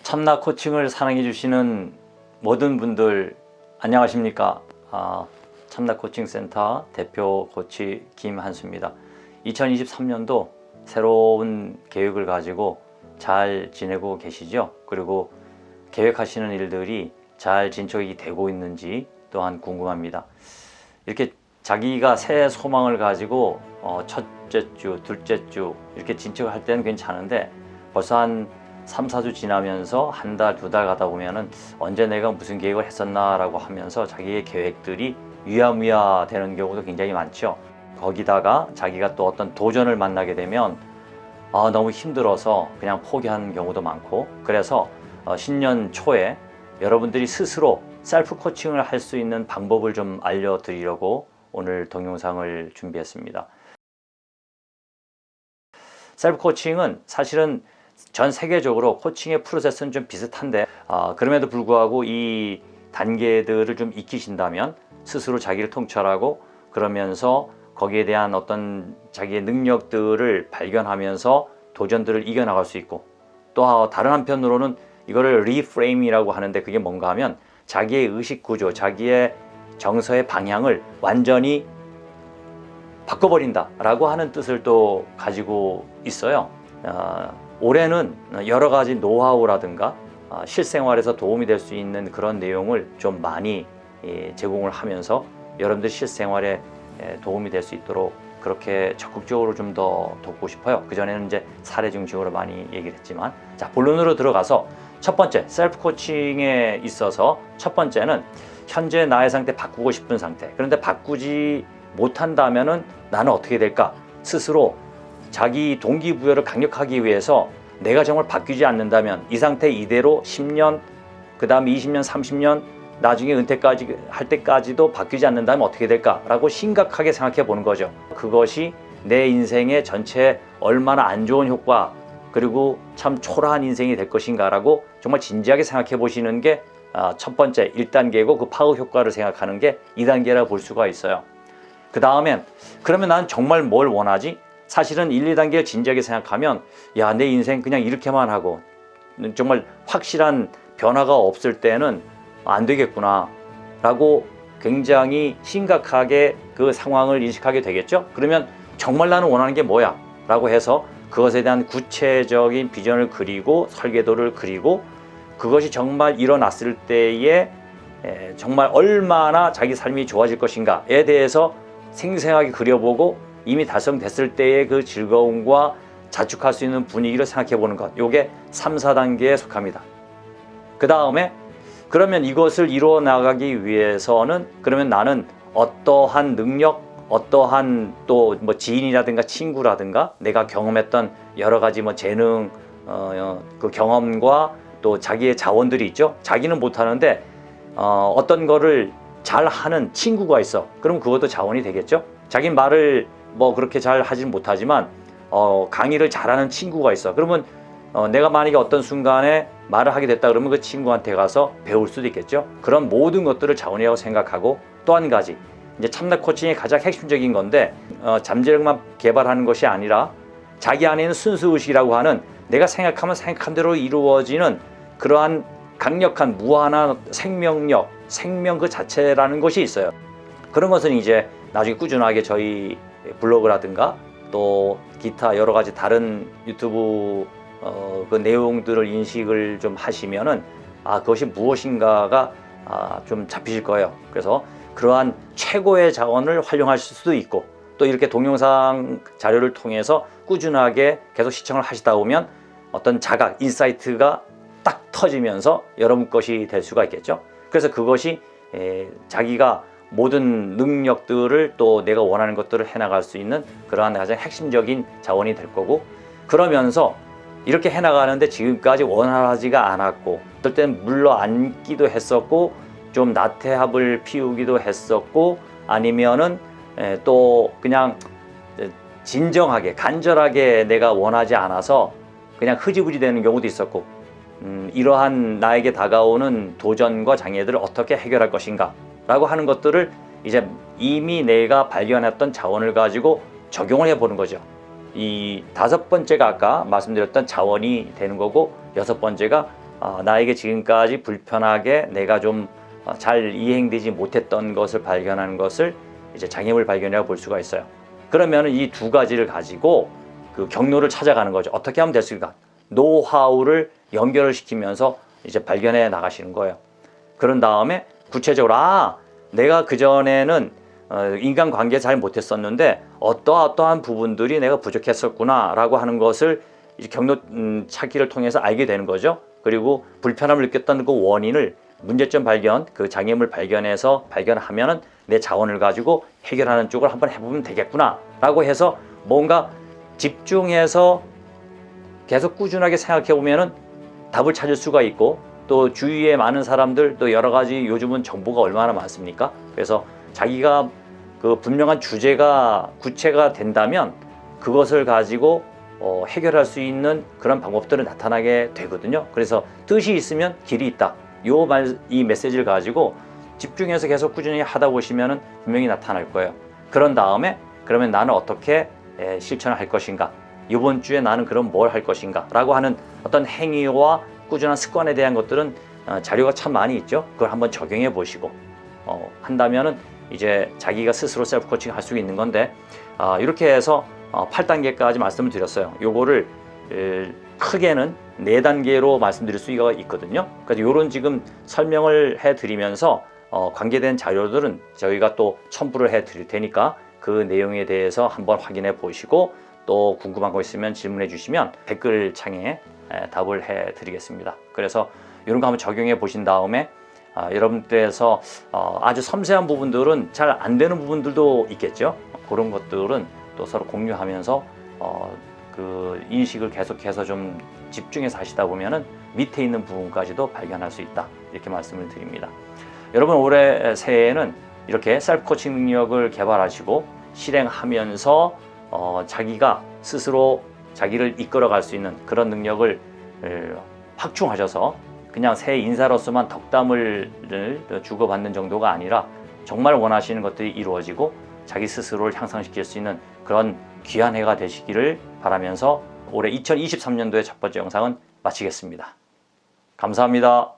참나 코칭을 사랑해 주시는 모든 분들 안녕하십니까? 참나 코칭센터 대표 코치 김한수입니다. 2023년도 새로운 계획을 가지고 잘 지내고 계시죠? 그리고 계획하시는 일들이 잘 진척이 되고 있는지 또한 궁금합니다. 이렇게 자기가 새 소망을 가지고 첫째 주, 둘째 주 이렇게 진척을 할 때는 괜찮은데 벌써 한 3, 4주 지나면서 한 달, 두 달 가다 보면은 언제 내가 무슨 계획을 했었나 라고 하면서 자기의 계획들이 유야무야 되는 경우도 굉장히 많죠. 거기다가 자기가 또 어떤 도전을 만나게 되면 너무 힘들어서 그냥 포기하는 경우도 많고, 그래서 신년 초에 여러분들이 스스로 셀프 코칭을 할 수 있는 방법을 좀 알려드리려고 오늘 동영상을 준비했습니다. 셀프 코칭은 사실은 전 세계적으로 코칭의 프로세스는 좀 비슷한데 그럼에도 불구하고 이 단계들을 좀 익히신다면 스스로 자기를 통찰하고 그러면서 거기에 대한 어떤 자기의 능력들을 발견하면서 도전들을 이겨나갈 수 있고, 또 다른 한편으로는 이거를 리프레임이라고 하는데 그게 뭔가 하면 자기의 의식 구조, 자기의 정서의 방향을 완전히 바꿔버린다 라고 하는 뜻을 또 가지고 있어요. 올해는 여러 가지 노하우라든가 실생활에서 도움이 될 수 있는 그런 내용을 좀 많이 제공을 하면서 여러분들 실생활에 도움이 될 수 있도록 그렇게 적극적으로 좀 더 돕고 싶어요. 그전에는 이제 사례 중심으로 많이 얘기를 했지만, 자, 본론으로 들어가서 첫 번째, 셀프 코칭에 있어서 첫 번째는 현재 나의 상태 바꾸고 싶은 상태. 그런데 바꾸지 못한다면은 나는 어떻게 될까? 스스로 자기 동기부여를 강력하기 위해서 내가 정말 바뀌지 않는다면 이 상태 이대로 10년, 그 다음에 20년, 30년 나중에 은퇴까지 할 때까지도 바뀌지 않는다면 어떻게 될까라고 심각하게 생각해 보는 거죠. 그것이 내 인생의 전체에 얼마나 안 좋은 효과, 그리고 참 초라한 인생이 될 것인가라고 정말 진지하게 생각해 보시는 게 첫 번째 1단계고, 그 파워 효과를 생각하는 게 2단계라고 볼 수가 있어요. 그 다음엔 그러면 난 정말 뭘 원하지? 사실은 1, 2단계를 진지하게 생각하면 야, 내 인생 그냥 이렇게만 하고 정말 확실한 변화가 없을 때는 안 되겠구나 라고 굉장히 심각하게 그 상황을 인식하게 되겠죠. 그러면 정말 나는 원하는 게 뭐야 라고 해서 그것에 대한 구체적인 비전을 그리고 설계도를 그리고 그것이 정말 일어났을 때에 정말 얼마나 자기 삶이 좋아질 것인가에 대해서 생생하게 그려보고 이미 달성됐을 때의 그 즐거움과 자축할 수 있는 분위기를 생각해 보는 것, 요게 3, 4단계에 속합니다. 그 다음에 그러면 이것을 이루어 나가기 위해서는 그러면 나는 어떠한 능력, 어떠한 또 뭐 지인이라든가 친구라든가 내가 경험했던 여러 가지 뭐 재능, 그 경험과 또 자기의 자원들이 있죠. 자기는 못하는데 어떤 거를 잘 하는 친구가 있어. 그럼 그것도 자원이 되겠죠. 자기 말을 뭐 그렇게 잘 하진 못하지만 강의를 잘하는 친구가 있어. 그러면 내가 만약에 어떤 순간에 말을 하게 됐다 그러면 그 친구한테 가서 배울 수도 있겠죠. 그런 모든 것들을 자원이라고 생각하고, 또 한 가지 이제 참나 코칭의 가장 핵심적인 건데 잠재력만 개발하는 것이 아니라 자기 안에 있는 순수의식이라고 하는 내가 생각하면 생각한 대로 이루어지는 그러한 강력한 무한한 생명력, 생명 그 자체라는 것이 있어요. 그런 것은 이제 나중에 꾸준하게 저희 블로그라든가 또 기타 여러 가지 다른 유튜브 그 내용들을 인식을 좀 하시면은 그것이 무엇인가가 좀 잡히실 거예요. 그래서 그러한 최고의 자원을 활용하실 수도 있고, 또 이렇게 동영상 자료를 통해서 꾸준하게 계속 시청을 하시다 보면 어떤 자각, 인사이트가 딱 터지면서 여러분 것이 될 수가 있겠죠. 그래서 그것이 자기가 모든 능력들을 또 내가 원하는 것들을 해나갈 수 있는 그러한 가장 핵심적인 자원이 될 거고, 그러면서 이렇게 해나가는데 지금까지 원활하지가 않았고 어떨 때는 물러앉기도 했었고 좀 나태합을 피우기도 했었고 아니면은 또 그냥 진정하게 간절하게 내가 원하지 않아서 그냥 흐지부지 되는 경우도 있었고, 이러한 나에게 다가오는 도전과 장애들을 어떻게 해결할 것인가 라고 하는 것들을 이제 이미 내가 발견했던 자원을 가지고 적용을 해보는 거죠. 이 5번째가 아까 말씀드렸던 자원이 되는 거고, 6번째가 나에게 지금까지 불편하게 내가 좀 잘 이행되지 못했던 것을 발견하는 것을 이제 장애물 발견이라고 볼 수가 있어요. 그러면 이 두 가지를 가지고 그 경로를 찾아가는 거죠. 어떻게 하면 될 수 있을까? 노하우를 연결을 시키면서 이제 발견해 나가시는 거예요. 그런 다음에 구체적으로 내가 그전에는 인간관계 잘 못했었는데 어떠한 부분들이 내가 부족했었구나 라고 하는 것을 이제 경로 찾기를 통해서 알게 되는 거죠. 그리고 불편함을 느꼈던 그 원인을 문제점 발견, 그 장애물 발견하면은 내 자원을 가지고 해결하는 쪽을 한번 해보면 되겠구나 라고 해서 뭔가 집중해서 계속 꾸준하게 생각해 보면은 답을 찾을 수가 있고, 또 주위에 많은 사람들, 또 여러 가지 요즘은 정보가 얼마나 많습니까? 그래서 자기가 그 분명한 주제가 구체가 된다면 그것을 가지고 해결할 수 있는 그런 방법들은 나타나게 되거든요. 그래서 뜻이 있으면 길이 있다. 이 메시지를 가지고 집중해서 계속 꾸준히 하다 보시면은 분명히 나타날 거예요. 그런 다음에 그러면 나는 어떻게 실천을 할 것인가? 이번 주에 나는 그럼 뭘 할 것인가? 라고 하는 어떤 행위와 꾸준한 습관에 대한 것들은 자료가 참 많이 있죠. 그걸 한번 적용해 보시고 한다면은 이제 자기가 스스로 셀프 코칭 할 수 있는 건데, 이렇게 해서 8단계까지 말씀을 드렸어요. 요거를 크게는 4단계로 말씀드릴 수가 있거든요. 그래서 요런 지금 설명을 해 드리면서 관계된 자료들은 저희가 또 첨부를 해 드릴 테니까 그 내용에 대해서 한번 확인해 보시고, 또 궁금한 거 있으면 질문해 주시면 댓글창에 답을 해 드리겠습니다. 그래서 이런 거 한번 적용해 보신 다음에 여러분들께서 아주 섬세한 부분들은 잘 안 되는 부분들도 있겠죠. 그런 것들은 또 서로 공유하면서 그 인식을 계속해서 좀 집중해서 하시다 보면은 밑에 있는 부분까지도 발견할 수 있다, 이렇게 말씀을 드립니다. 여러분 올해 새해에는 이렇게 셀프 코칭 능력을 개발하시고 실행하면서 자기가 스스로 자기를 이끌어갈 수 있는 그런 능력을 확충하셔서 그냥 새 인사로서만 덕담을 주고받는 정도가 아니라 정말 원하시는 것들이 이루어지고 자기 스스로를 향상시킬 수 있는 그런 귀한 해가 되시기를 바라면서 올해 2023년도의 첫 번째 영상은 마치겠습니다. 감사합니다.